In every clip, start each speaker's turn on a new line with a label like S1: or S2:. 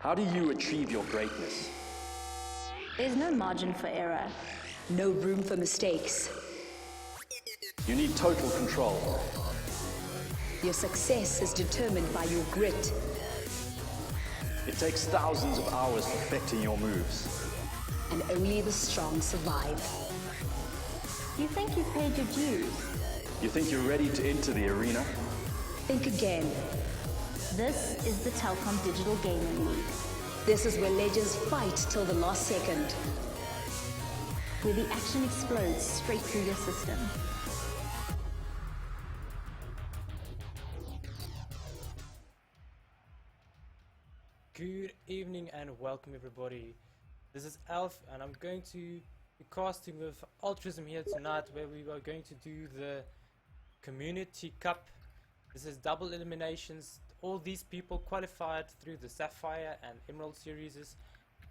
S1: How do you achieve your greatness?
S2: There's no margin for error.
S3: No room for mistakes.
S1: You need total control.
S3: Your success is determined by your grit.
S1: It takes thousands of hours perfecting your moves.
S3: And only the strong survive.
S2: You think you've paid your dues?
S1: You think you're ready to enter the arena?
S3: Think again.
S2: This is the Telkom Digital Gaming League,
S3: This is where legends fight till the last second.
S2: where the action explodes straight through your system.
S4: Good evening and welcome everybody. This is Alf and I'm going to be casting with Altruism here tonight, where we are going to do the Community Cup. This is double eliminations. All these people qualified through the Sapphire and Emerald series,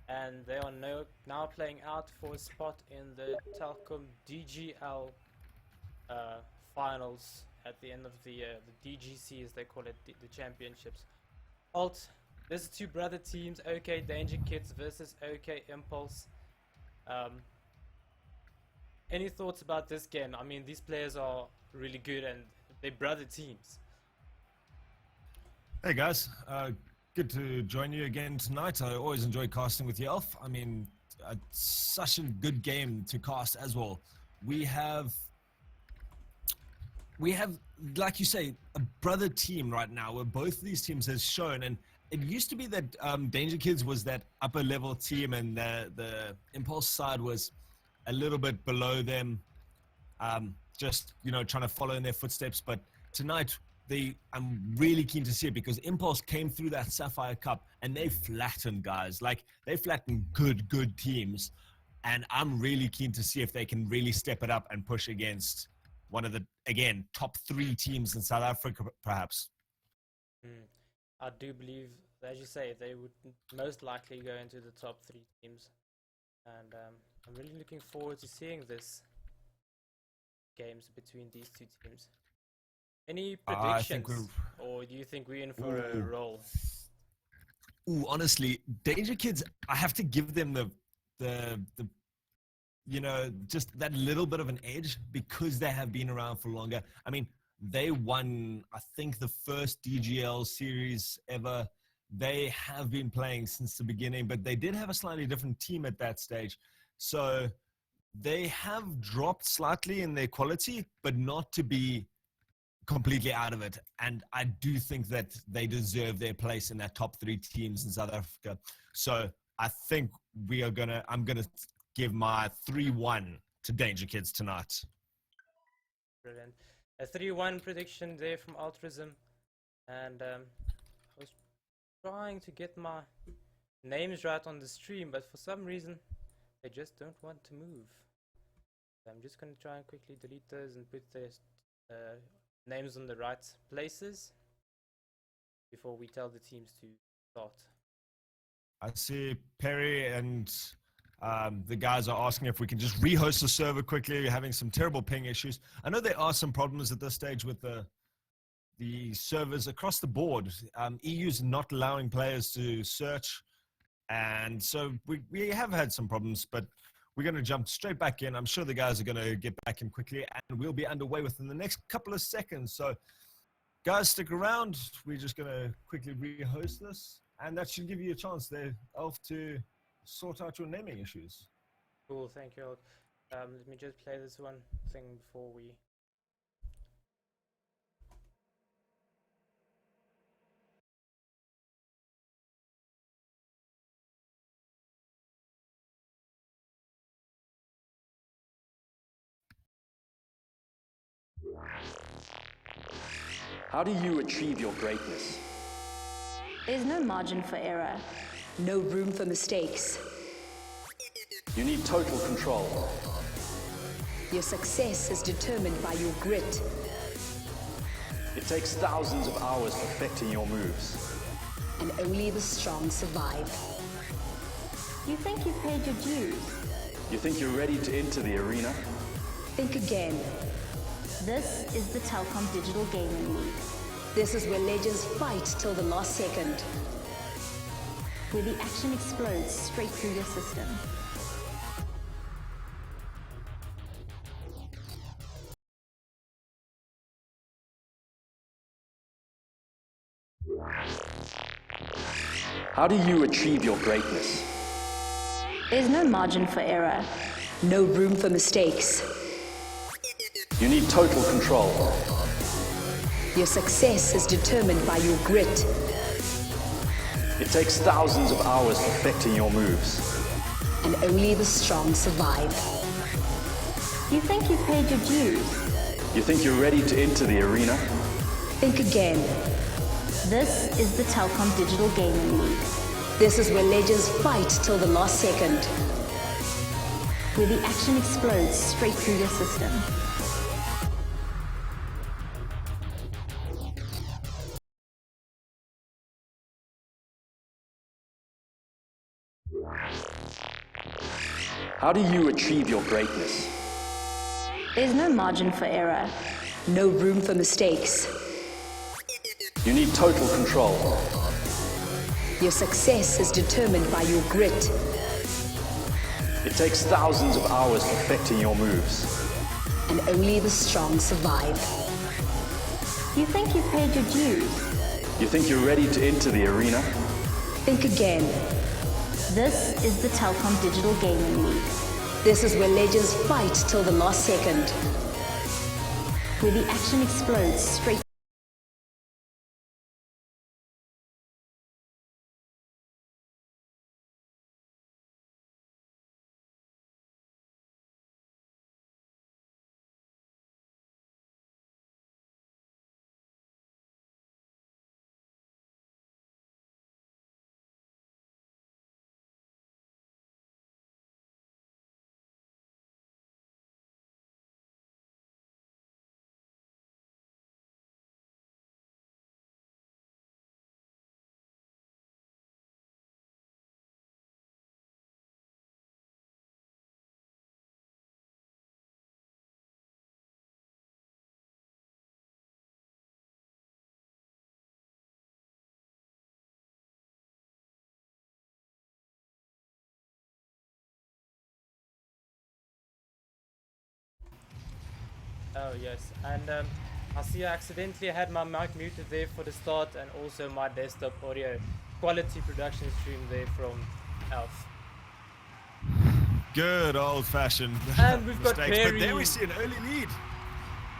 S4: and they are now playing out for a spot in the Telkom DGL finals at the end of the DGC, as they call it, the championships. Alt, there's two brother teams, OK DangerKids versus OK Impulse. Any thoughts about this game? I mean, these players are really good and they're brother teams.
S5: Hey guys, good to join you again tonight. I always enjoy casting with you, Elf. I mean, such a good game to cast as well. We have, like you say, a brother team right now where both of these teams has shown, and it used to be that DangerKids was that upper level team and the Impulse side was a little bit below them, just, you know, trying to follow in their footsteps. But tonight, I'm really keen to see it because Impulse came through that Sapphire Cup and they flattened guys. Like, they flattened good teams. And I'm really keen to see if they can really step it up and push against one of the, again, top 3 teams in South Africa, perhaps.
S4: I do believe, as you say, they would most likely go into the top 3 teams. And I'm really looking forward to seeing this games between these two teams. Any predictions, or do you think we're in for a roll?
S5: Ooh, honestly, DangerKids, I have to give them the you know, just that little bit of an edge because they have been around for longer. I mean, they won, I think, the first DGL series ever. They have been playing since the beginning, but they did have a slightly different team at that stage. So they have dropped slightly in their quality, but not to be completely out of it. And I do think that they deserve their place in that top 3 teams in South Africa. So I think I'm gonna give my 3-1 to DangerKids tonight.
S4: Brilliant. A 3-1 prediction there from Altruism. And I was trying to get my names right on the stream, but for some reason they just don't want to move. So I'm just going to try and quickly delete those and put their names on the right places before we tell the teams to start.
S5: I see Perry and the guys are asking if we can just rehost the server quickly. We're having some terrible ping issues. I know there are some problems at this stage with the servers across the board. EU's not allowing players to search, and so we have had some problems, but we're going to jump straight back in. I'm sure the guys are going to get back in quickly, and we'll be underway within the next couple of seconds. So guys, stick around. We're just going to quickly rehost this, and that should give you a chance there, Elf, to sort out your naming issues.
S4: Cool, thank you. Let me just play this one thing before we...
S1: How do you achieve your greatness?
S2: There's no margin for error.
S3: No room for mistakes.
S1: You need total control.
S3: Your success is determined by your grit.
S1: It takes thousands of hours perfecting your moves.
S3: And only the strong survive.
S2: You think you've paid your dues?
S1: You think you're ready to enter the arena?
S3: Think again.
S2: This is the Telkom Digital Gaming League,
S3: This is where legends fight till the last second.
S2: where the action explodes straight through your system.
S1: How do you achieve your greatness?
S2: There's no margin for error.
S3: No room for mistakes.
S1: You need total control.
S3: Your success is determined by your grit.
S1: It takes thousands of hours perfecting your moves.
S3: And only the strong survive.
S2: You think you've paid your dues?
S1: You think you're ready to enter the arena?
S3: Think again.
S2: This is the Telkom Digital Gaming League,
S3: This is where legends fight till the last second.
S2: where the action explodes straight through your system.
S1: How do you achieve your greatness?
S2: There's no margin for error.
S3: No room for mistakes.
S1: You need total control.
S3: Your success is determined by your grit.
S1: It takes thousands of hours perfecting your moves.
S3: And only the strong survive.
S2: You think you've paid your dues?
S1: You think you're ready to enter the arena?
S3: Think again.
S2: This is the Telkom Digital Gaming League,
S3: This is where legends fight till the last second.
S2: where the action explodes straight.
S4: Oh yes, and I see I accidentally had my mic muted there for the start, and also my desktop audio quality production stream there from Elf.
S5: Good old-fashioned
S4: And we've got
S5: mistakes. But there
S4: Perry.
S5: we see an early lead.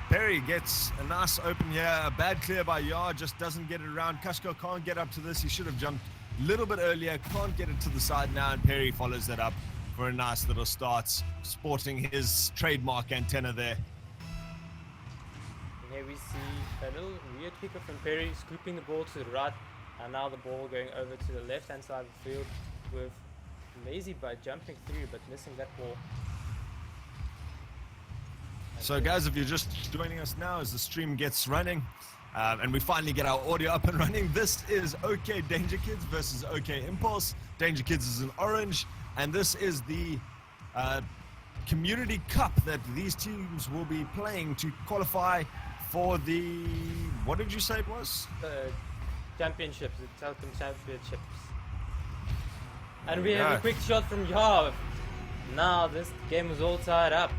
S5: Perry gets a nice open here. A bad clear by Yard, just doesn't get it around. Kashko can't get up to this. He should have jumped a little bit earlier. Can't get it to the side now, and Perry follows that up for a nice little start, sporting his trademark antenna there.
S4: And here we see a little weird kicker from Perry, scooping the ball to the right, and now the ball going over to the left-hand side of the field with Lazy by jumping through but missing that ball.
S5: So guys, if you're just joining us now as the stream gets running, and we finally get our audio up and running, this is OK DangerKids versus OK Impulse. DangerKids is in orange, and this is the Community Cup that these teams will be playing to qualify for the, what did you say it was?
S4: Championships, the Telkom Championships. And we
S5: There we
S4: have a
S5: go.
S4: quick shot from Yav. Now this game is all tied up.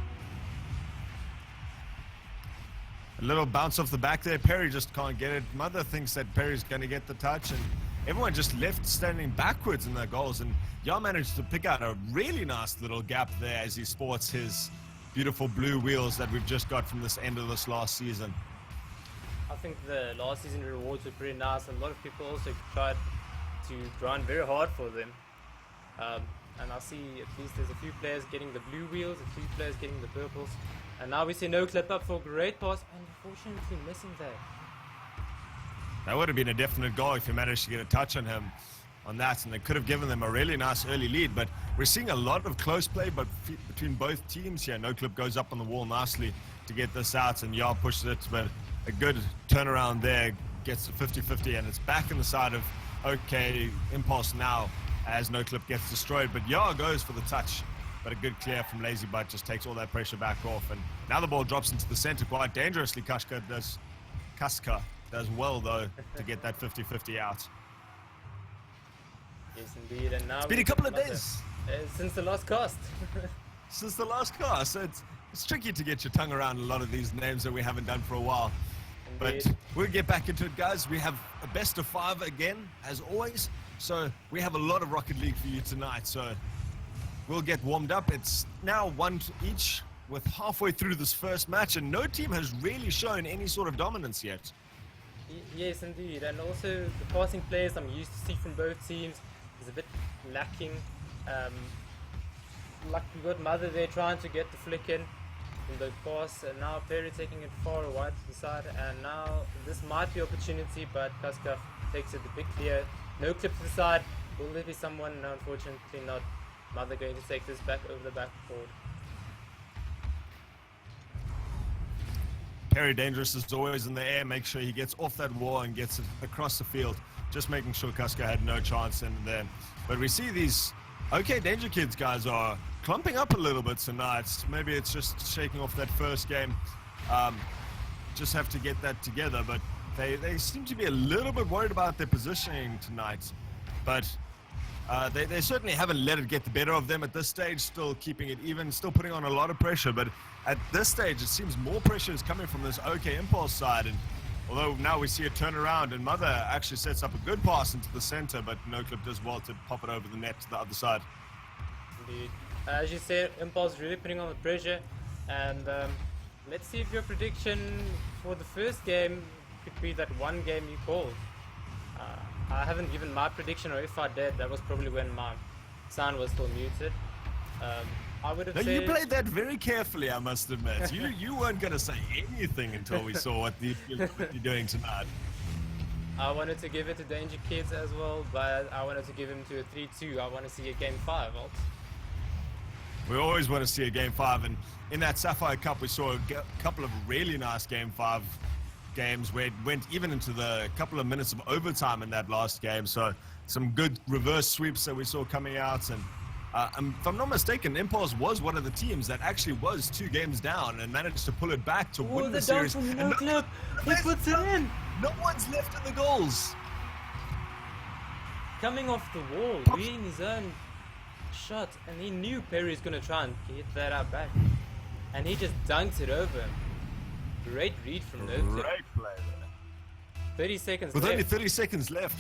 S5: A little bounce off the back there. Perry just can't get it. Mother thinks that Perry's going to get the touch, and everyone just left standing backwards in their goals. And Yar managed to pick out a really nice little gap there as he sports his beautiful blue wheels that we've just got from this end of this last season.
S4: I think the last season rewards were pretty nice, and a lot of people also tried to grind very hard for them. And I see at least there's a few players getting the blue wheels, a few players getting the purples. And now we see no clip up for a great pass, and unfortunately missing that.
S5: That would have been a definite goal if you managed to get a touch on him on that, and they could have given them a really nice early lead. But we're seeing a lot of close play between both teams here. No clip goes up on the wall nicely to get this out, and Yar pushes it, but a good turnaround there gets a 50-50, and it's back in the side of OK Impulse now as No Clip gets destroyed. But Yar goes for the touch, but a good clear from Lazy Butt just takes all that pressure back off, and now the ball drops into the center quite dangerously. Kaska does well though to get that 50-50 out.
S4: Yes, indeed. And now
S5: It's been a
S4: we've
S5: couple of
S4: got
S5: days
S4: since the last cast.
S5: since the last cast, so it's tricky to get your tongue around a lot of these names that we haven't done for a while. But
S4: Indeed.
S5: we'll get back into it, guys. We have a best of 5 again, as always. So we have a lot of Rocket League for you tonight. So we'll get warmed up. It's now 1 each with halfway through this first match, and no team has really shown any sort of dominance yet.
S4: Yes, indeed. And also the passing players I'm used to see from both teams is a bit lacking. Like we got Mother there trying to get the flick in the pass, and now Perry taking it far wide to the side, and now this might be opportunity, but Kaska takes it the big clear. No clip to the side. Will there be someone? No, unfortunately not. Mother going to take this back over the backboard.
S5: Perry dangerous as always in the air. Make sure he gets off that wall and gets it across the field. Just making sure Kaska had no chance in there. But we see these DangerKids guys are clumping up a little bit tonight. Maybe it's just shaking off that first game. Just have to get that together. But they seem to be a little bit worried about their positioning tonight. But they certainly haven't let it get the better of them at this stage, still keeping it even, still putting on a lot of pressure. But at this stage, it seems more pressure is coming from this OK Impulse side. And although now we see a turnaround, and Mother actually sets up a good pass into the center, but NoClip does well to pop it over the net to the other side.
S4: Indeed. As you said, Impulse really putting on the pressure. And let's see if your prediction for the first game could be that one game you called. I haven't given my prediction, or if I did, that was probably when my sound was still muted. I would have said...
S5: You played that very carefully, I must admit. You weren't going to say anything until we saw what you're doing tonight.
S4: I wanted to give it to DangerKids as well, but I wanted to give him to a 3-2. I want to see a game 5, Alt.
S5: We always want to see a game 5, and in that Sapphire Cup we saw a couple of really nice game 5 games where it went even into the couple of minutes of overtime in that last game. So some good reverse sweeps that we saw coming out, and if I'm not mistaken, Impulse was one of the teams that actually was 2 games down and managed to pull it back to win the series.
S4: No clip. He puts it in.
S5: No one's left in the goals.
S4: Coming off the wall, reading his own shot, and he knew Perry's gonna try and get that out back, and he just dunked it over him. Great read from NoClip.
S5: Great play there.
S4: 30 seconds
S5: With
S4: left.
S5: only 30 seconds left.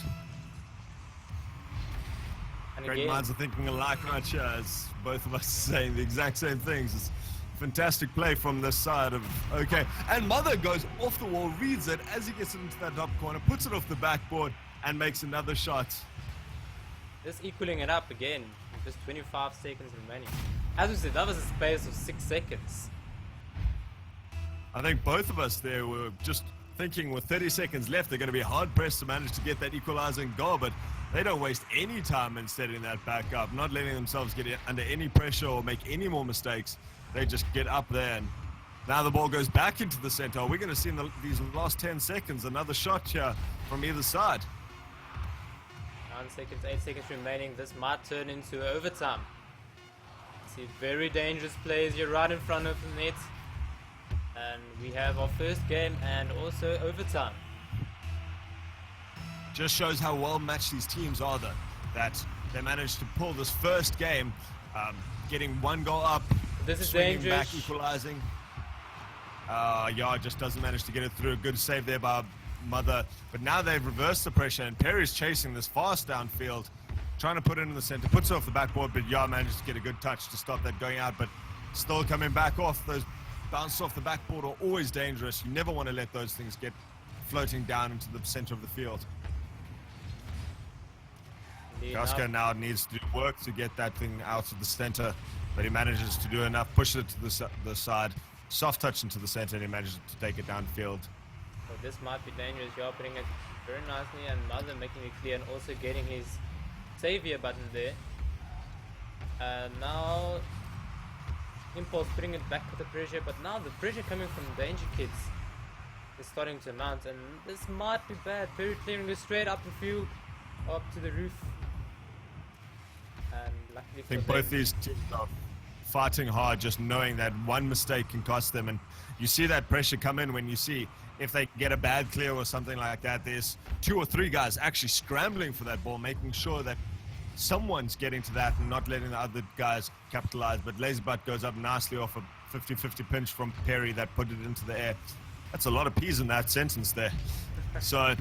S4: And
S5: Great
S4: again,
S5: minds are thinking alike right here, as both of us are saying the exact same things. It's fantastic play from this side of OK. And Mother goes off the wall, reads it as he gets it into that top corner, puts it off the backboard, and makes another shot.
S4: just equaling it up again. Just 25 seconds remaining. As we said, that was a space of 6 seconds.
S5: I think both of us there were just thinking with 30 seconds left, they're going to be hard-pressed to manage to get that equalizing goal, but they don't waste any time in setting that back up, not letting themselves get under any pressure or make any more mistakes. They just get up there, and now the ball goes back into the center. Are we going to see in these last 10 seconds another shot here from either side?
S4: 9 seconds, 8 seconds remaining. This might turn into overtime. See very dangerous plays here right in front of the net. And we have our first game and also overtime.
S5: Just shows how well matched these teams are, though, that they managed to pull this first game, getting 1 goal up,
S4: This is
S5: swinging
S4: dangerous.
S5: back, equalizing. Yard just doesn't manage to get it through. A good save there by Mother, but now they've reversed the pressure, and Perry's chasing this fast downfield, trying to put it in the center, puts it off the backboard, but Yard manages to get a good touch to stop that going out, but still coming back off. Those bounces off the backboard are always dangerous. You never want to let those things get floating down into the center of the field. Gaska now needs to do work to get that thing out of the center, but he manages to do enough, push it to the side, soft touch into the center, and he manages to take it downfield.
S4: So this might be dangerous. You're putting it very nicely, and Mother making it clear and also getting his savior button there. And now Impulse putting it back with the pressure, but now the pressure coming from DangerKids is starting to mount, and this might be bad. Perry clearing it straight up the field, up to the roof. And luckily
S5: I think
S4: for
S5: both
S4: them,
S5: these teams are fighting hard, just knowing that one mistake can cost them. And you see that pressure come in when you see if they get a bad clear or something like that. There's 2 or 3 guys actually scrambling for that ball, making sure that someone's getting to that and not letting the other guys capitalize. But Lazybutt goes up nicely off a 50-50 pinch from Perry that put it into the air. That's a lot of P's in that sentence there. So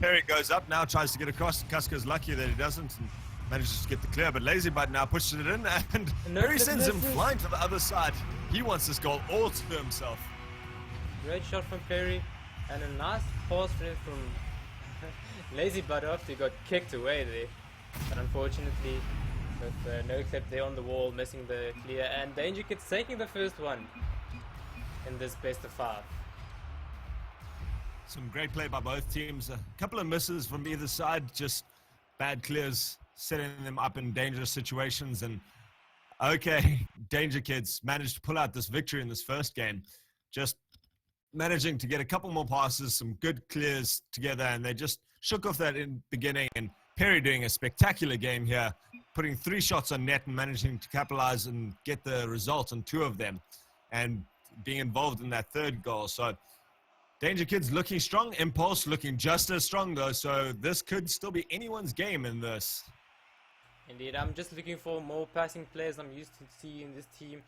S5: Perry goes up now, tries to get across. Casca's lucky that he doesn't and manages to get the clear. But Lazybutt now pushes it in, and Perry sends him flying to the other side. He wants this goal all to himself.
S4: Great shot from Perry, and a nice pass from Lazybutt after he got kicked away there. But unfortunately, with no clip there on the wall, missing the clear, and DangerKids taking the first one in this best of 5.
S5: Some great play by both teams. A couple of misses from either side, just bad clears, setting them up in dangerous situations. And okay, DangerKids managed to pull out this victory in this first game, just managing to get a couple more passes, some good clears together, and they just shook off that in the beginning. And Perry doing a spectacular game here, putting 3 shots on net and managing to capitalize and get the result on 2 of them, and being involved in that third goal. So DangerKids looking strong, Impulse looking just as strong though, so this could still be anyone's game in this.
S4: Indeed, I'm just looking for more passing players. I'm used to seeing this team.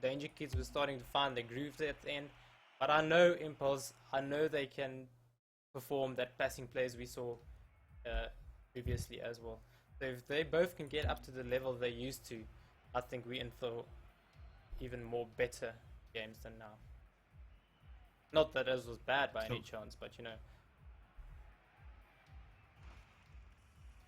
S4: DangerKids were starting to find their groove there at the end, but I know Impulse, I know they can perform that passing plays we saw previously as well. So if they both can get up to the level they used to, I think we're in for even more better games than now. Not that this was bad by any chance, but you know,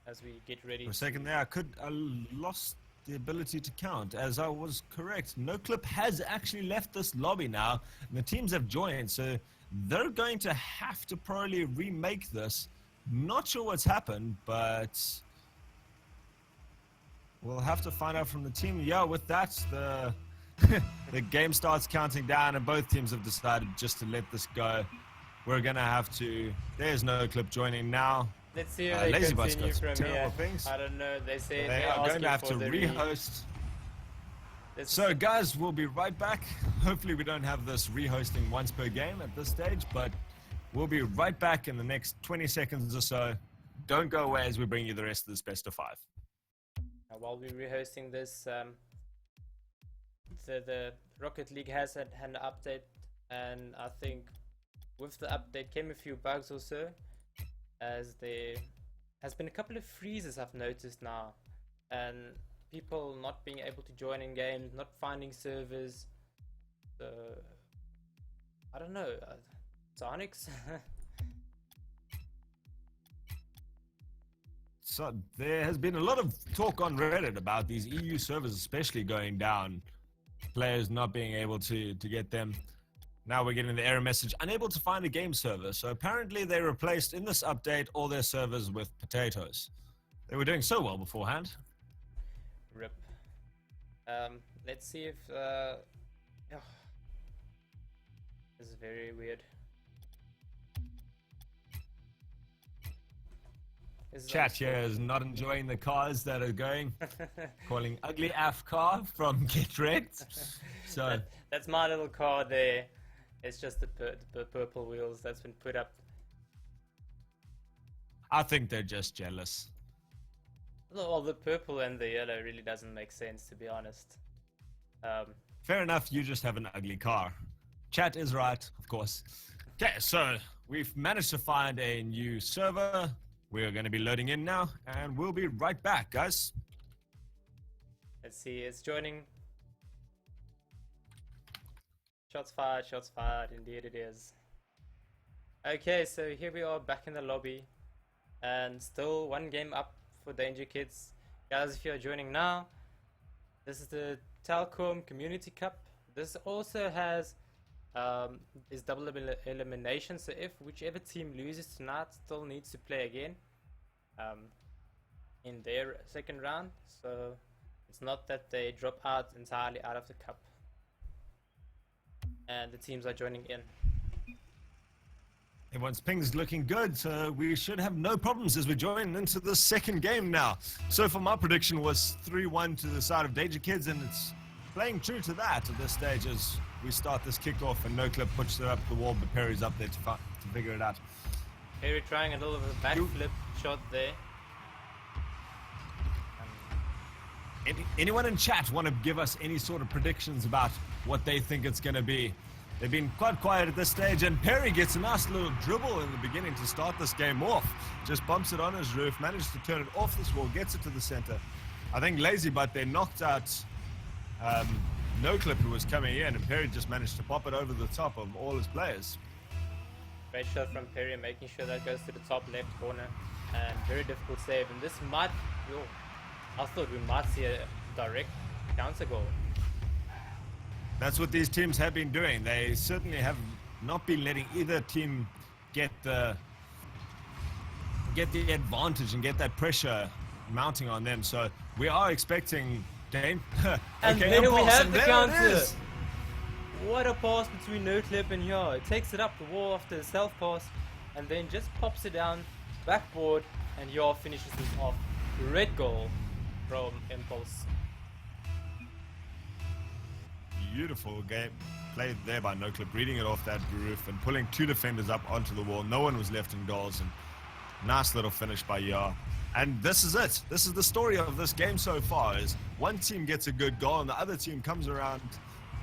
S4: as we get ready.
S5: For a second there, I lost the ability to count, as I was correct. No Clip has actually left this lobby now, and the teams have joined, so they're going to have to probably remake this. Not sure what's happened, but we'll have to find out from the team. Yeah, with that, the game starts counting down, and both teams have decided just to let this go. We're going to have to... There's No Clip joining now.
S4: Let's see if they continue from here.
S5: Things.
S4: I don't know. They say
S5: they are going to have to rehost. So guys, we'll be right back. Hopefully we don't have this rehosting once per game at this stage, but we'll be right back in the next 20 seconds or so. Don't go away as we bring you the rest of this best of 5.
S4: While we're rehosting this, the Rocket League has had an update, and I think with the update came a few bugs or so, as there has been a couple of freezes I've noticed now, and people not being able to join in games, not finding servers. So I don't know, Sonics.
S5: So there has been a lot of talk on Reddit about these EU servers especially going down, players not being able to get them. Now we're getting the error message, unable to find a game server. So apparently they replaced in this update all their servers with potatoes. They were doing so well beforehand.
S4: Rip. Let's see if oh, this is very weird.
S5: Chat here is not enjoying the cars that are going, calling ugly AF car from Get Wrecked. So
S4: that's my little car there. It's just the purple wheels that's been put up.
S5: I think they're just jealous.
S4: Well, the purple and the yellow really doesn't make sense, to be honest.
S5: Fair enough, you just have an ugly car. Chat is right, of course. Okay, so we've managed to find a new server. We're going to be loading in now, and we'll be right back, guys.
S4: Let's see, it's joining. Shots fired, indeed it is. Okay, so here we are back in the lobby, and still one game up for DangerKids. Guys, if you're joining now, this is the Telkom Community Cup. This also has is double elimination, so if whichever team loses tonight still needs to play again in their second round, so it's not that they drop out entirely out of the cup. And the teams are joining in.
S5: Everyone's ping's looking good, so we should have no problems as we join into the second game now. So for my prediction was 3-1 to the side of DangerKids, and it's playing true to that at this stage as we start this kickoff, and No Clip pushes it up the wall, but Perry's up there to figure it out.
S4: Perry trying a little bit of a backflip shot there.
S5: Anyone in chat want to give us any sort of predictions about what they think it's going to be? They've been quite quiet at this stage, and Perry gets a nice little dribble in the beginning to start this game off. Just bumps it on his roof, manages to turn it off this wall, gets it to the center. I think Lazy Butt, they knocked out No Clip, who was coming in, and Perry just managed to pop it over the top of all his players.
S4: Great shot from Perry, making sure that goes to the top left corner, and very difficult save. And this might, I thought we might see a direct counter goal.
S5: That's what these teams have been doing. They certainly have not been letting either team get the advantage and get that pressure mounting on them. So we are expecting Dane.
S4: And
S5: okay,
S4: there we have
S5: and
S4: the
S5: there
S4: counter.
S5: it is.
S4: What a pass between No Clip and Yar. It takes it up the wall after a self pass and then just pops it down backboard, and Yar finishes this off. Red goal from Impulse.
S5: Beautiful game played there by No Clip, reading it off that roof and pulling two defenders up onto the wall. No one was left in goals, and nice little finish by Yar. And this is it. This is the story of this game so far, is one team gets a good goal and the other team comes around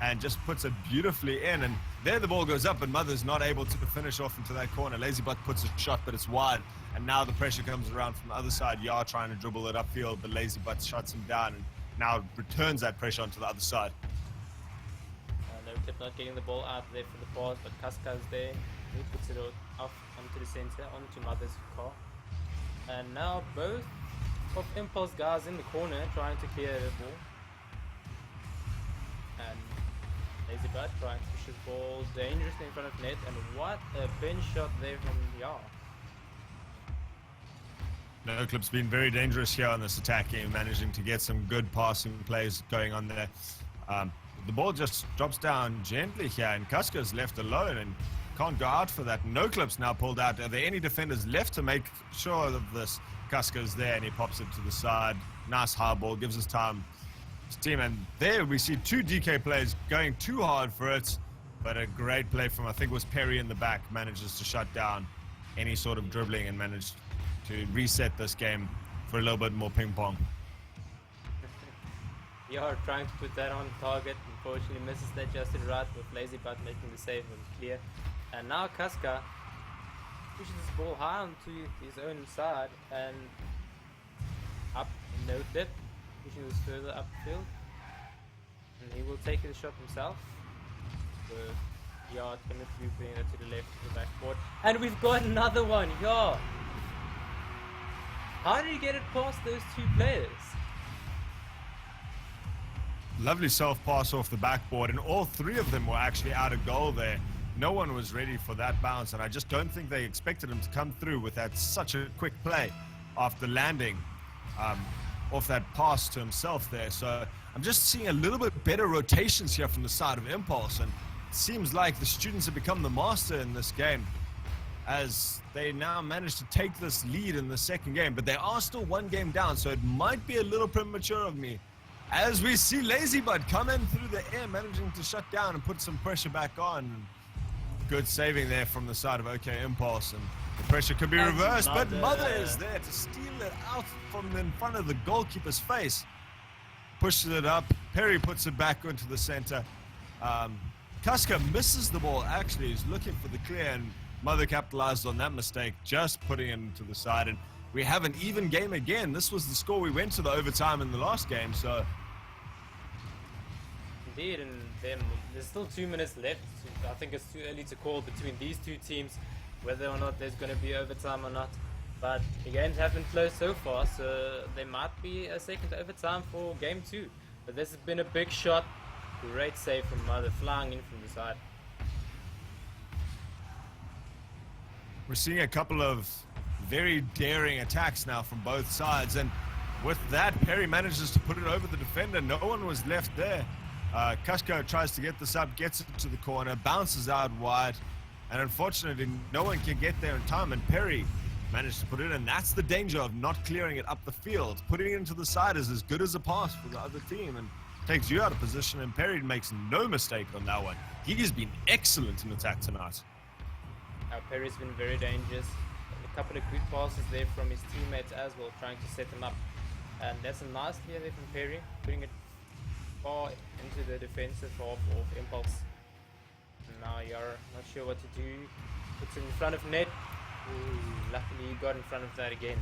S5: and just puts it beautifully in. And there the ball goes up, and Mother's not able to finish off into that corner. Lazy Butt puts a shot, but it's wide. And now the pressure comes around from the other side. Yar trying to dribble it upfield, but Lazy Butt shuts him down and now returns that pressure onto the other side.
S4: No Clip not getting the ball out there for the pass, but Kaska's there. He puts it off onto the center, onto Mother's car. And now both of Impulse guys in the corner trying to clear the ball. And Lazy Butt trying to push his ball dangerously in front of net. And what a bench shot there from Yar.
S5: No Clip's been very dangerous here on this attack game, managing to get some good passing plays going on there. The ball just drops down gently here, and Kaska's left alone and can't go out for that. No Clip's now pulled out. Are there any defenders left to make sure of this? Kaska's there, and he pops it to the side. Nice high ball, gives us time to team. And there we see two DK players going too hard for it, but a great play from, I think it was Perry in the back, manages to shut down any sort of dribbling and managed to reset this game for a little bit more ping pong.
S4: Yar trying to put that on target, unfortunately misses that just right, with Lazy Butt making the save and clear. And now Kaska pushes his ball high onto his own side and up, No Clip, pushing this further upfield. And he will take the shot himself. With Yar coming through, putting it to the left of the backboard. And we've got another one, Yar! How did he get it past those two players?
S5: Lovely self-pass off the backboard, and all three of them were actually out of goal there. No one was ready for that bounce, and I just don't think they expected him to come through with that such a quick play after landing off that pass to himself there. So I'm just seeing a little bit better rotations here from the side of Impulse, and it seems like the students have become the master in this game as they now manage to take this lead in the second game. But they are still one game down, so it might be a little premature of me, as we see Lazy Butt come in through the air, managing to shut down and put some pressure back on. Good saving there from the side of OK Impulse, and the pressure could be reversed, but Mother is there to steal it out from in front of the goalkeeper's face. Pushes it up, Perry puts it back into the center. Kaska misses the ball, actually, he's looking for the clear, and Mother capitalized on that mistake, just putting it into the side. And we have an even game again. This was the score we went to the overtime in the last game, so.
S4: Indeed, and there's still 2 minutes left. I think it's too early to call between these two teams whether or not there's going to be overtime or not. But the games have been close so far, so there might be a second overtime for game 2. But this has been a big shot. Great save from Mother, flying in from the side.
S5: We're seeing a couple of very daring attacks now from both sides, and with that, Perry manages to put it over the defender. No one was left there. Kaska tries to get this up, gets it to the corner, bounces out wide, and unfortunately no one can get there in time, and Perry managed to put it in. That's the danger of not clearing it up the field. Putting it into the side is as good as a pass for the other team and takes you out of position, and Perry makes no mistake on that one. He has been excellent in attack tonight.
S4: Perry's been very dangerous. A couple of good passes there from his teammates as well, trying to set him up. And that's a nice clear there from Perry, putting it far into the defensive half of Impulse. Now Yara not sure what to do. Puts it in front of net. Ooh, luckily he got in front of that again.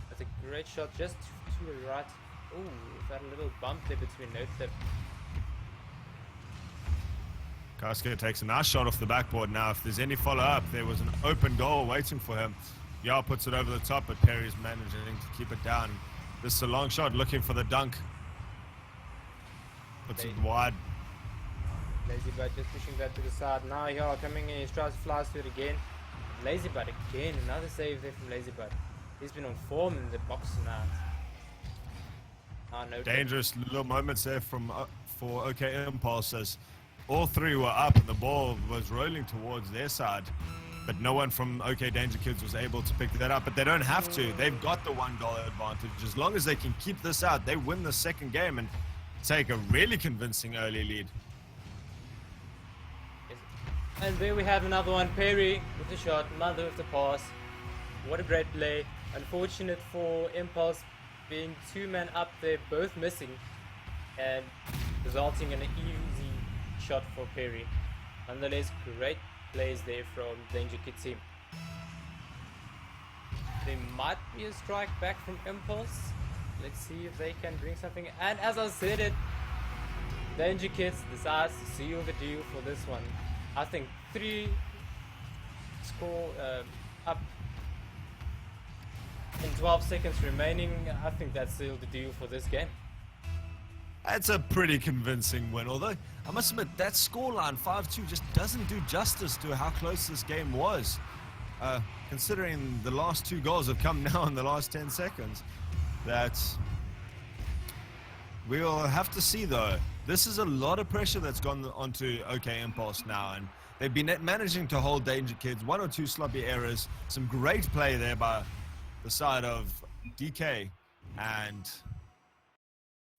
S4: That's a great shot just to the right. Ooh, that little bump there between no clip.
S5: Casca takes a nice shot off the backboard. Now, if there's any follow-up, there was an open goal waiting for him. Yar puts it over the top, but Perry's managing to keep it down. This is a long shot, looking for the dunk. Puts it wide.
S4: Lazybud just pushing that to the side. Now Yar coming in, he tries to fly through it again. Lazybud again, another save there from Lazybud. He's been on form in the box tonight. No
S5: dangerous little moments there for OK Impulse, as all three were up and the ball was rolling towards their side, but no one from OK DangerKids was able to pick that up. But they don't have to. They've got the 1 goal advantage. As long as they can keep this out, they win the second game and take a really convincing early lead.
S4: And there we have another one. Perry with the shot, Mother with the pass. What a great play. Unfortunate for Impulse being 2 men up there, both missing, and resulting in an easy shot for Perry. Nonetheless, great plays there from DangerKids team. There might be a strike back from Impulse. Let's see if they can bring something. And as I said it, DangerKids decides to seal the deal for this one. I think 3 score up in 12 seconds remaining. I think that sealed the deal for this game.
S5: That's a pretty convincing win, although I must admit that scoreline 5-2 just doesn't do justice to how close this game was. Considering the last 2 goals have come now in the last 10 seconds. We'll have to see though. This is a lot of pressure that's gone onto OK Impulse now, and they've been managing to hold DangerKids. 1 or 2 sloppy errors, some great play there by the side of DK, and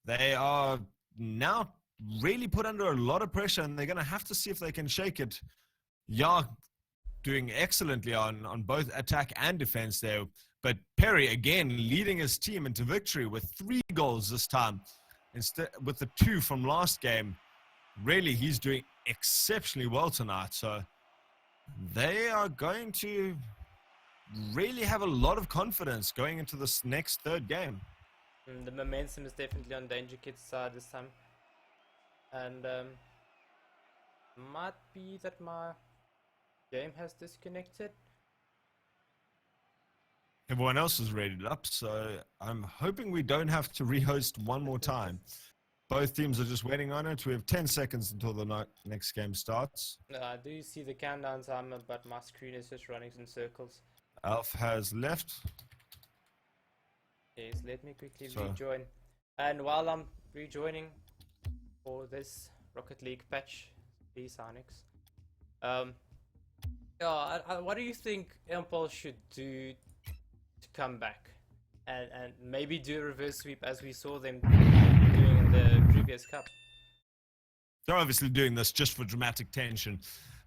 S5: they are now really put under a lot of pressure, and they're going to have to see if they can shake it. Yar doing excellently on both attack and defense there, but Perry again leading his team into victory with 3 goals this time instead with the 2 from last game. Really, he's doing exceptionally well tonight, so they are going to really have a lot of confidence going into this next 3rd game.
S4: The momentum is definitely on DangerKids' side this time, and might be that my game has disconnected.
S5: Everyone else is rated up, so I'm hoping we don't have to rehost one more time. Both teams are just waiting on it. We have 10 seconds until the next game starts.
S4: I do see the countdown timer, but my screen is just running in circles.
S5: Alf has left.
S4: Yes, let me quickly rejoin. And while I'm rejoining for this Rocket League patch, these Onyx, what do you think Impulse should do to come back and maybe do a reverse sweep as we saw them doing in the previous cup?
S5: They're obviously doing this just for dramatic tension,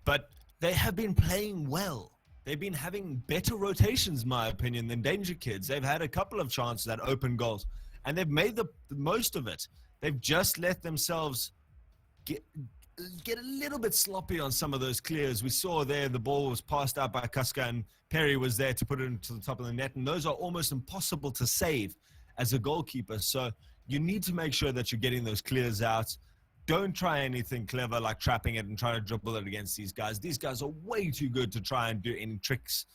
S5: but they have been playing well. They've been having better rotations, in my opinion, than DangerKids. They've had a couple of chances at open goals, and they've made the most of it. They've just let themselves get a little bit sloppy on some of those clears. We saw there the ball was passed out by Casca, and Perry was there to put it into the top of the net, and those are almost impossible to save as a goalkeeper. So you need to make sure that you're getting those clears out. Don't try anything clever like trapping it and trying to dribble it against these guys. These guys are way too good to try and do any tricks.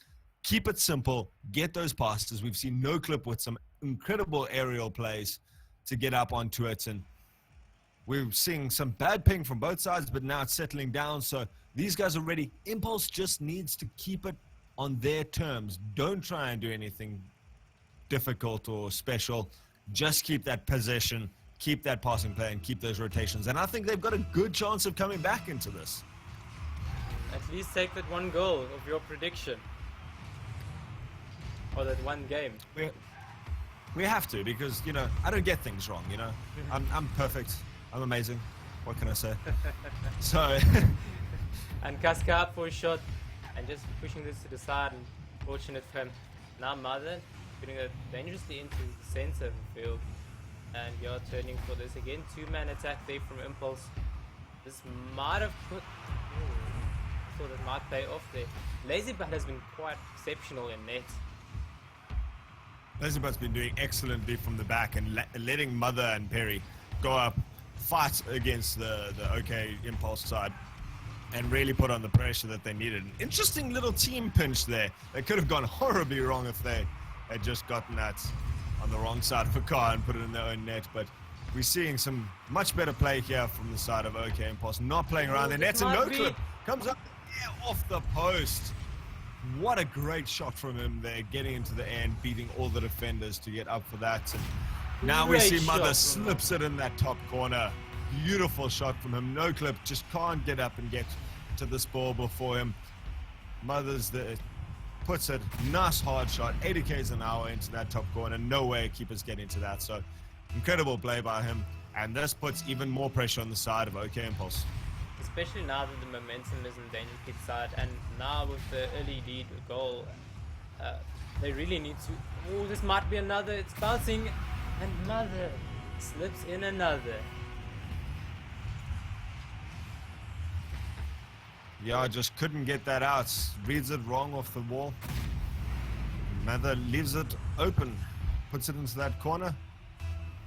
S5: Keep it simple. Get those passes. We've seen No Clip with some incredible aerial plays to get up onto it. And we're seeing some bad ping from both sides, but now it's settling down. So these guys are ready. Impulse just needs to keep it on their terms. Don't try and do anything difficult or special. Just keep that possession. Keep that passing play and keep those rotations. And I think they've got a good chance of coming back into this.
S4: At least take that 1 goal of your prediction. Or that 1 game.
S5: We have to, because, you know, I don't get things wrong, you know. I'm perfect. I'm amazing. What can I say? So...
S4: And Casca up for a shot. And just pushing this to the side. And Fortunate for him. Now Mother putting it dangerously into the center of the field. And you're turning for this again. 2-man attack there from Impulse. This might have put... thought it might pay off there. Lazybutt has been quite exceptional in net.
S5: Lazybutt's been doing excellently from the back and letting Mother and Perry go up, fight against the OK Impulse side, and really put on the pressure that they needed. An interesting little team pinch there. They could have gone horribly wrong if they had just gotten that on the wrong side of a car and put it in their own net. But we're seeing some much better play here from the side of OK Impulse, not playing around their nets. And no clip comes up off the post. What a great shot from him there, getting into the end, beating all the defenders to get up for that. And now we see Mother slips it in that top corner. Beautiful shot from him. No clip, just can't get up and get to this ball before him. Mother's the puts it, nice hard shot, 80 k's an hour into that top corner. No way keeper's getting to that. So incredible play by him. And this puts even more pressure on the side of OK Impulse.
S4: Especially now that the momentum is in DangerKids' side, and now with the early lead goal, they really need to... Oh, this might be another. It's bouncing, and Mother slips in another.
S5: Yeah, just couldn't get that out. Reads it wrong off the wall. Mother leaves it open, puts it into that corner.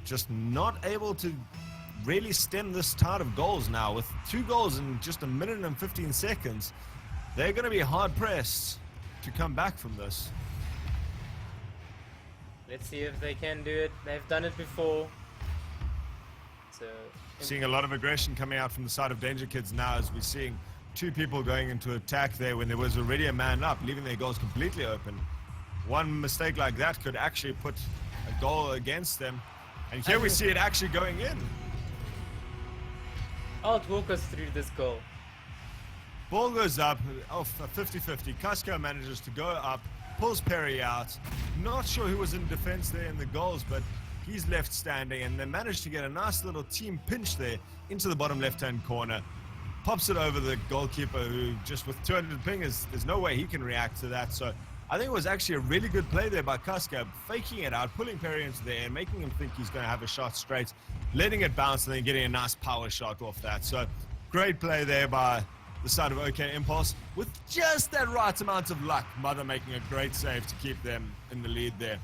S5: Just not able to really stem this tide of goals now. With 2 goals in just a minute and 15 seconds, they're going to be hard pressed to come back from this.
S4: Let's see if they can do it. They've done it before. So
S5: seeing a lot of aggression coming out from the side of DangerKids now, as we're seeing 2 people going into attack there when there was already a man up, leaving their goals completely open. One mistake like that could actually put a goal against them. And here we see it actually going in.
S4: Walk us through this goal.
S5: Ball goes up, 50-50. Casco manages to go up, pulls Perry out. Not sure who was in defense there in the goals, but he's left standing, and they managed to get a nice little team pinch there into the bottom left-hand corner. Pops it over the goalkeeper, who just with 200 pingers, there's no way he can react to that. So I think it was actually a really good play there by Casco, faking it out, pulling Perry into the air, making him think he's going to have a shot straight, letting it bounce, and then getting a nice power shot off that. So great play there by the side of OK Impulse, with just that right amount of luck. Mother making a great save to keep them in the lead there.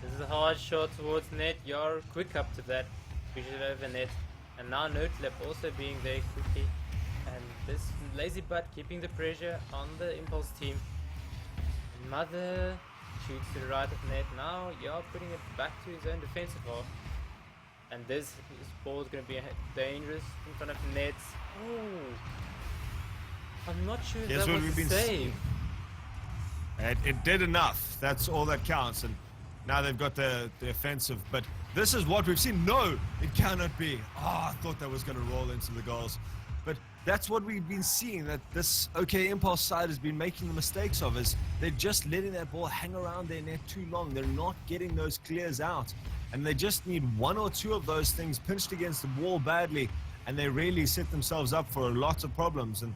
S4: This is a hard shot towards net. You're quick up to that. Push it over net. And now no clip also being there quickly. And this Lazybutt keeping the pressure on the Impulse team. Mother shoots to the right of net. Now you're putting it back to his own defensive half. And this ball is going to be dangerous in front of nets. Oh, I'm not sure if that was a save.
S5: It did enough. That's all that counts. And now they've got the offensive. But this is what we've seen. No, it cannot be. I thought that was going to roll into the goals. But that's what we've been seeing, that this OK Impulse side has been making the mistakes of, is they're just letting that ball hang around their net too long. They're not getting those clears out. And they just need 1 or 2 of those things pinched against the wall badly, and they really set themselves up for lots of problems. And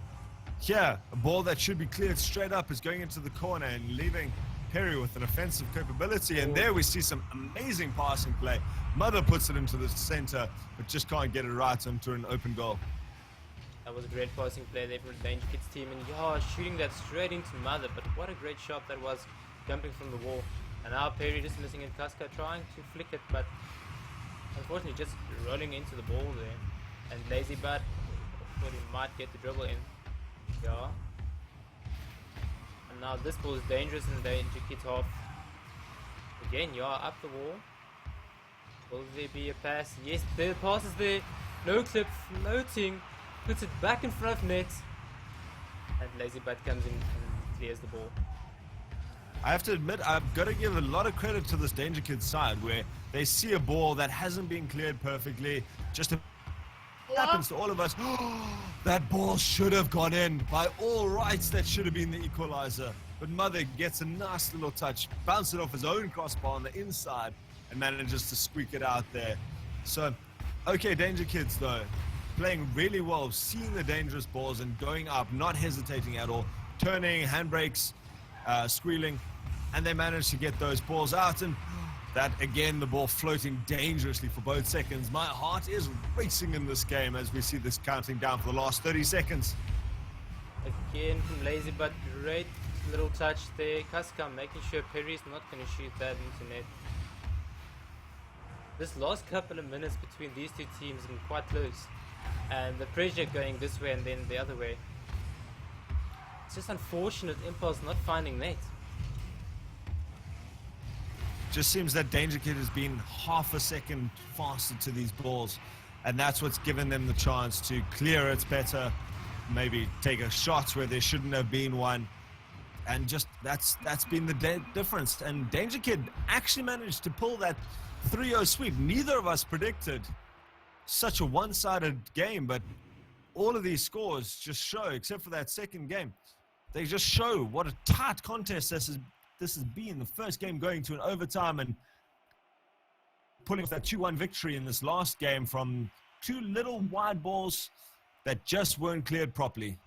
S5: here, a ball that should be cleared straight up is going into the corner and leaving Perry with an offensive capability. And there we see some amazing passing play. Mother puts it into the center, but just can't get it right into an open goal.
S4: That was a great passing play there from the DangerKids team, and yeah, shooting that straight into Mother. But what a great shot that was, jumping from the wall. And now Perry just missing it. Casca trying to flick it, but unfortunately just rolling into the ball there. And Lazybutt thought he might get the dribble in. Yeah. And now this ball is dangerous in the DangerKids half. Again, yeah, up the wall. Will there be a pass? Yes, the pass is there. No clip, floating. Puts it back in front of net. And Lazybutt comes in and clears the ball.
S5: I have to admit, I've got to give a lot of credit to this DangerKids side, where they see a ball that hasn't been cleared perfectly. Just happens to all of us. That ball should have gone in. By all rights, that should have been the equalizer. But Mother gets a nice little touch, bounces it off his own crossbar on the inside, and manages to squeak it out there. So, okay, DangerKids though, playing really well, seeing the dangerous balls and going up, not hesitating at all, turning, handbrakes, squealing, and they managed to get those balls out. And that, again, the ball floating dangerously for both seconds. My heart is racing in this game as we see this counting down for the last 30 seconds.
S4: Again from Lazy, but great little touch there. Kaskam making sure Perry's not going to shoot that into net. This last couple of minutes between these two teams have been quite close, and the pressure going this way and then the other way. It's just unfortunate Impulse not finding net.
S5: Just seems that DangerKid has been half a second faster to these balls, and that's what's given them the chance to clear it better, maybe take a shot where there shouldn't have been one, and just that's been the difference. And DangerKid actually managed to pull that 3-0 sweep. Neither of us predicted such a one-sided game, but all of these scores just show, except for that second game, they just show what a tight contest this has been. The first game going to an overtime and pulling off that 2-1 victory in this last game from two little wide balls that just weren't cleared properly.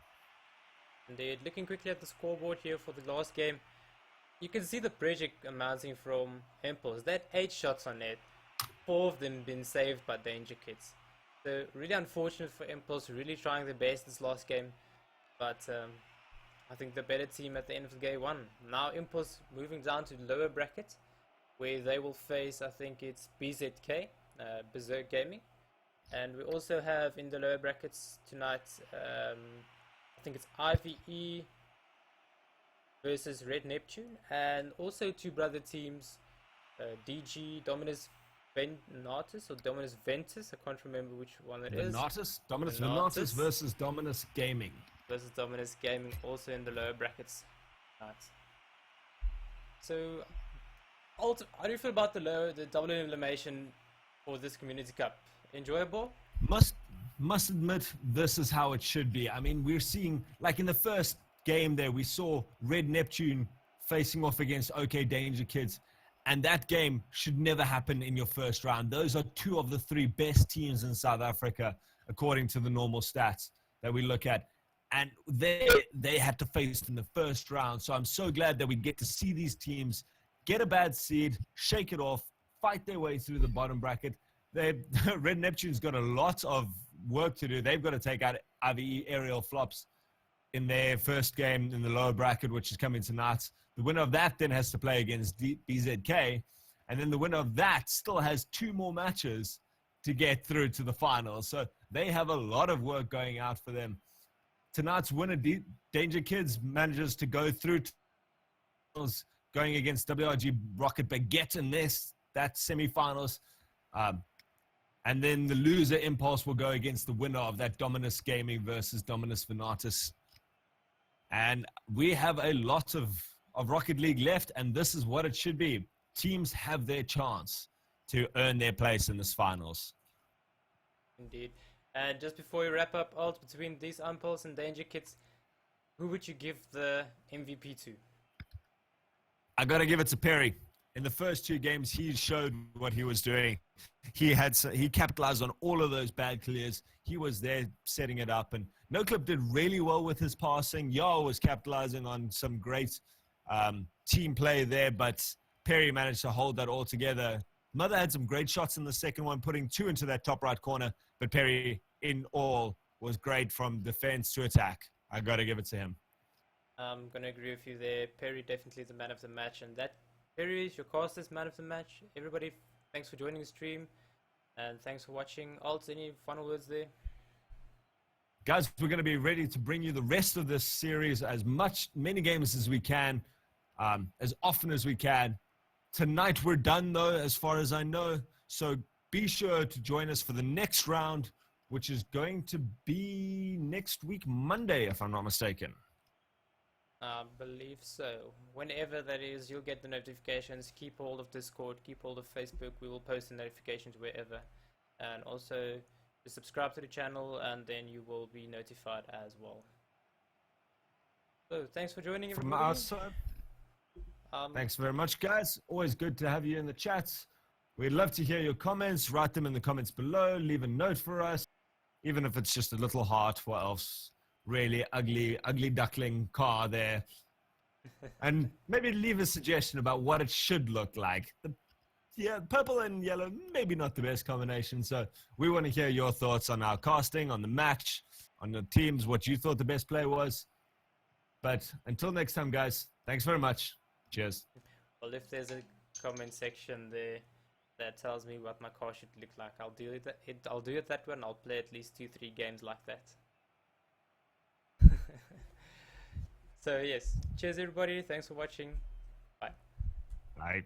S4: Indeed, looking quickly at the scoreboard here for the last game, you can see the pressure amounting from Impulse. That 8 shots on net, 4 of them been saved by DangerKids. So really unfortunate for Impulse, really trying their best this last game, but I think the better team at the end of the game won. Now Impulse moving down to the lower bracket, where they will face, I think it's BZK, Berserk Gaming. And we also have in the lower brackets tonight, I think it's IVE versus Red Neptune, and also two brother teams, DG Dominus Venatus or Dominus Ventus, I can't remember which one it is.
S5: Dominus Venatus versus Dominus Gaming.
S4: Versus Dominus Gaming, also in the lower brackets. Right. So, how do you feel about the double elimination for this Community Cup? Enjoyable?
S5: Must admit, this is how it should be. I mean, we're seeing, like in the first game there, we saw Red Neptune facing off against OK DangerKids, and that game should never happen in your first round. Those are two of the 3 best teams in South Africa, according to the normal stats that we look at. And they had to face in the first round. So I'm so glad that we get to see these teams get a bad seed, shake it off, fight their way through the bottom bracket. Red Neptune's got a lot of work to do. They've got to take out IVE aerial flops in their first game in the lower bracket, which is coming tonight. The winner of that then has to play against BZK. And then the winner of that still has 2 more matches to get through to the finals. So they have a lot of work going out for them. Tonight's winner, DangerKids, manages to go through to going against WRG Rocket Baguette in that semifinals. And then the loser, Impulse, will go against the winner of that Dominus Gaming versus Dominus Venatus. And we have a lot of Rocket League left, and this is what it should be. Teams have their chance to earn their place in this finals.
S4: Indeed. And just before we wrap up, Alt, between these Impulse and DangerKids, who would you give the MVP to?
S5: I got to give it to Perry. In the first 2 games, he showed what he was doing. He capitalized on all of those bad clears. He was there setting it up, and NoClip did really well with his passing. Yao was capitalizing on some great team play there, but Perry managed to hold that all together. Mother had some great shots in the second one, putting 2 into that top right corner, but Perry, in all, was great from defense to attack. I got to give it to him.
S4: I'm going to agree with you there. Perry definitely the man of the match, and that Perry is your casters man of the match. Everybody, thanks for joining the stream, and thanks for watching. Alt, any final words there?
S5: Guys, we're going to be ready to bring you the rest of this series, many games as we can, as often as we can. Tonight we're done though, as far as I know. So be sure to join us for the next round, which is going to be next week, Monday, if I'm not mistaken.
S4: I believe so. Whenever that is, you'll get the notifications. Keep hold of Discord, keep hold of Facebook. We will post the notifications wherever. And also, just subscribe to the channel, and then you will be notified as well. So, thanks for joining, everybody.
S5: From our side, thanks very much, guys. Always good to have you in the chats. We'd love to hear your comments. Write them in the comments below. Leave a note for us, even if it's just a little heart for Elf's really ugly duckling car there. And maybe leave a suggestion about what it should look like. Yeah, purple and yellow, maybe not the best combination. So we want to hear your thoughts on our casting, on the match, on the teams, what you thought the best play was. But until next time, guys, thanks very much. Cheers.
S4: Well, if there's a comment section there that tells me what my car should look like, I'll do it. I'll do it that way, and I'll play at least 2-3 games like that. So yes, cheers everybody. Thanks for watching. Bye.
S5: Bye.